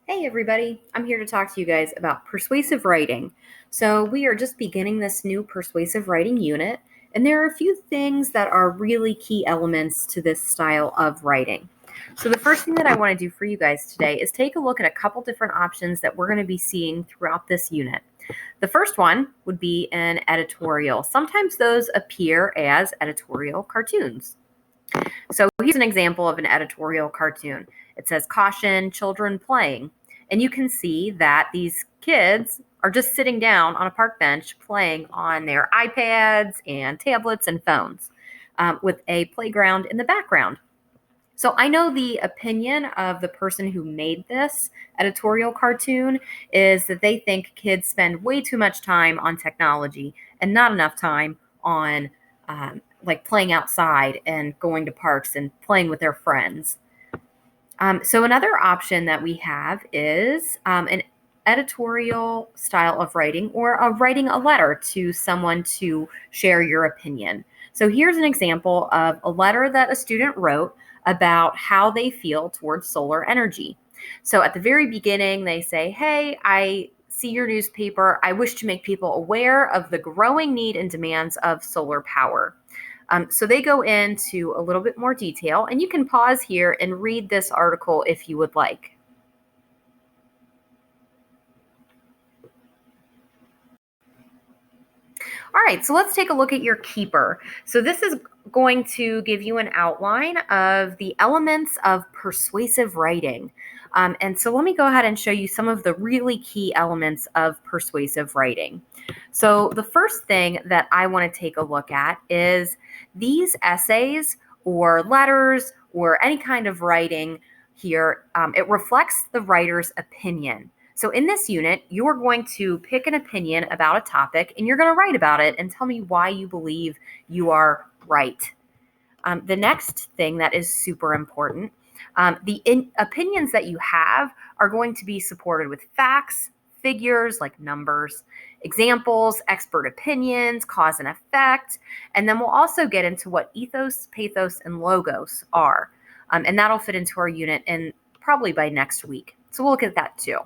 Hey everybody, I'm here to talk to you guys about persuasive writing. So, we are just beginning this new persuasive writing unit, and there are a few things that are really key elements to this style of writing. So, the first thing that I want to do for you guys today is take a look at a couple different options that we're going to be seeing throughout this unit. The first one would be an editorial. Sometimes those appear as editorial cartoons. So here's an example of an editorial cartoon. It says, "Caution, children playing." And you can see that these kids are just sitting down on a park bench playing on their iPads and tablets and phones with a playground in the background. So I know the opinion of the person who made this editorial cartoon is that they think kids spend way too much time on technology and not enough time on like playing outside and going to parks and playing with their friends. So another option that we have is an editorial style of writing or writing a letter to someone to share your opinion. So here's an example of a letter that a student wrote about how they feel towards solar energy. So at the very beginning, they say, "Hey, I see your newspaper. I wish to make people aware of the growing need and demands of solar power." So they go into a little bit more detail, and you can pause here and read this article if you would like. All right, so let's take a look at your keeper. So this is going to give you an outline of the elements of persuasive writing. And so let me go ahead and show you some of the really key elements of persuasive writing. So the first thing that I want to take a look at is these essays or letters or any kind of writing here, it reflects the writer's opinion. So in this unit, you're going to pick an opinion about a topic and you're going to write about it and tell me why you believe you are right. The next thing that is super important, opinions that you have are going to be supported with facts, figures like numbers, examples, expert opinions, cause and effect, and then we'll also get into what ethos, pathos, and logos are. And that'll fit into our unit and probably by next week. So we'll look at that too.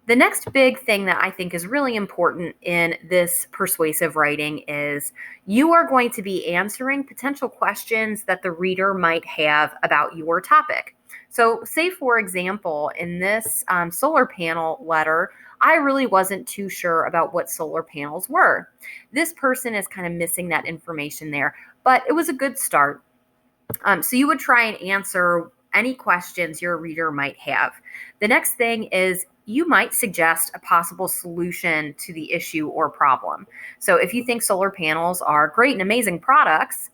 The next big thing that I think is really important in this persuasive writing is you are going to be answering potential questions that the reader might have about your topic. So say, for example, in this solar panel letter, I really wasn't too sure about what solar panels were. This person is kind of missing that information there, but it was a good start. So you would try and answer any questions your reader might have. The next thing is you might suggest a possible solution to the issue or problem. So if you think solar panels are great and amazing products,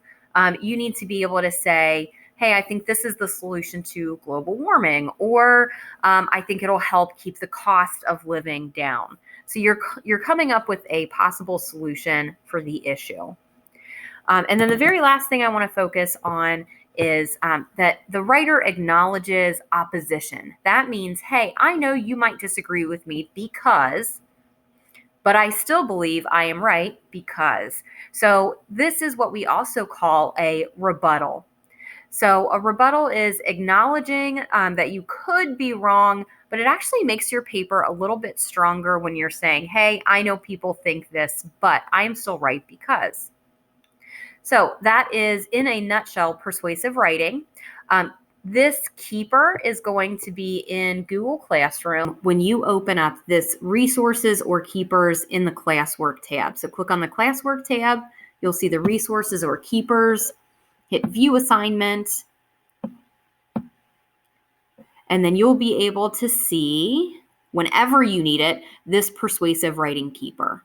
you need to be able to say, "Hey, I think this is the solution to global warming," or "I think it'll help keep the cost of living down." So you're coming up with a possible solution for the issue. And then the very last thing I want to focus on is that the writer acknowledges opposition. That means, "Hey, I know you might disagree with me because, but I still believe I am right because." So this is what we also call a rebuttal. So a rebuttal is acknowledging that you could be wrong, but it actually makes your paper a little bit stronger when you're saying, "Hey, I know people think this, but I am still right because." So that is, in a nutshell, persuasive writing. This keeper is going to be in Google Classroom when you open up this resources or keepers in the classwork tab. So click on the classwork tab. You'll see the resources or keepers. Hit view assignment. And then you'll be able to see, whenever you need it, this persuasive writing keeper.